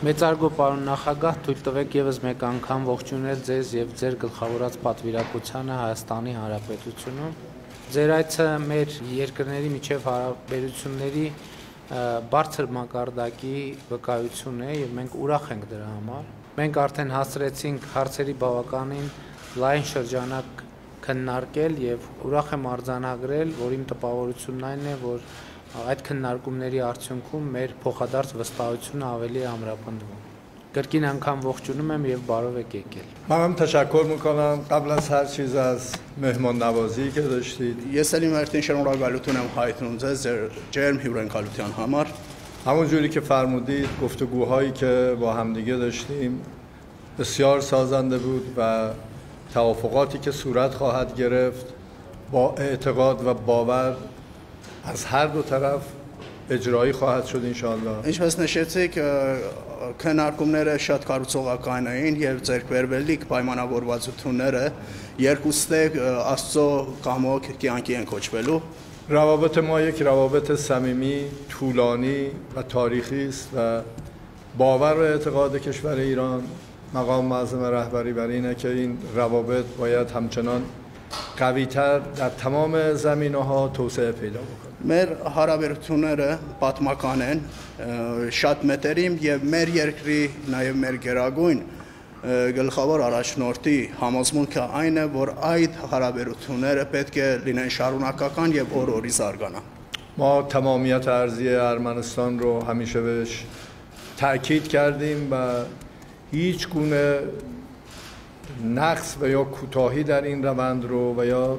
Մեծարգո պարոն նախագահ, թույլ տվեք եւս մեկ անգամ ողջունել ձեզ եւ ձեր գլխավորած պատվիրակությանը Հայաստանի Հանրապետությունում։ Ձեր այցը մեր երկրների միջև հարաբերությունների բարձր մակարդակի վկայություն է եւ մենք ուրախ ենք դրա համար։ Մենք արդեն հասցրեցինք հարցերի բավականին լայն շրջանակ քննարկել եւ ուրախ եմ արձանագրել, որ իմ տպավորությունն այն է, որ այդ քննարկումների արդյունքում մեր փոխադարձ վստահությունը ավելի է ամրապնդվում։ Կրկին անգամ ողջունում եմ եւ բարով եք եկել։ منم تشکر میکنم قبل از هر چیز از مهمان نوازی که داشتید. Ես էլ իմ արդեն շնորհակալություն եմ հայտնում ձեզ ձեր ջերմ հյուրընկալության համար։ همون جوری که فرمودید گفتگوهایی که با همدیگه داشتیم بسیار سازنده بود و توافقاتی که صورت خواهد گرفت با اعتقاد و باور از هر دو طرف اجرایی خواهد شد ان شاء الله. Ինչպես նշեցիք, քննարկումները շատ կառուցողական էին եւ ձեռքբերվելիք պայմանավորվածությունները երկուստե Աստծո կամոք կյանքի են կոչվելու։ روابط ما یک روابط صمیمی، طولانی و تاریخی است و باور و اعتقاد کشور ایران مقام معظم رهبری بر اینه که این روابط باید همچنان قوی‌تر در تمام زمینه‌ها توسعه پیدا بکنه. Մեր հարաբերությունները պատմական են, շատ մետերիմ եւ մեր երկրի նաեւ մեր գերագույն գլխավոր առաջնորդի համոզմունքը այն է, որ այդ հարաբերությունները պետք է լինեն շարունակական եւ օր-օրի զարգանան։ ما تمامیت ارضی ارمنستان رو همیشه بهش تأکید کردیم و هیچ گونه نقص و یا کوتاهی در این روند رو و یا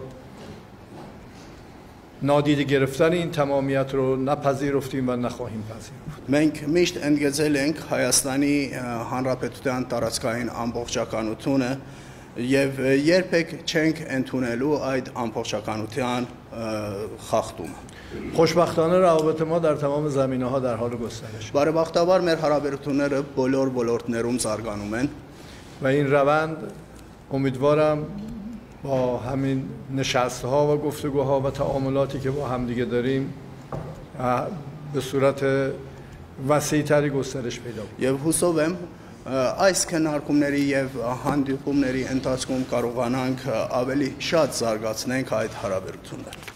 نادیده گرفتن این تمامیت رو نپذیرفتیم و نخواهیم پذیرفت. Մենք միշտ ընդգծել ենք Հայաստանի Հանրապետության տարածքային ամբողջականությունը եւ երբեք չենք ընդունելու այդ ամբողջականության խախտումը։ خوشبختانه روابط ما در تمام زمینه‌ها در حال گسترش. Բարեբախտաբար մեր հարաբերությունները բոլոր ոլորտներում զարգանում են و این روند امیدوارم با همین نشست‌ها و گفتگوها و تعاملاتی که با همدیگه داریم به صورت وسیع‌تری گسترش پیدا کنه. Եվ հուսով եմ այս քննարկումների եւ հանդիպումների ընթացքում կարողանանք ավելի շատ զարգացնենք այդ հարաբերությունները։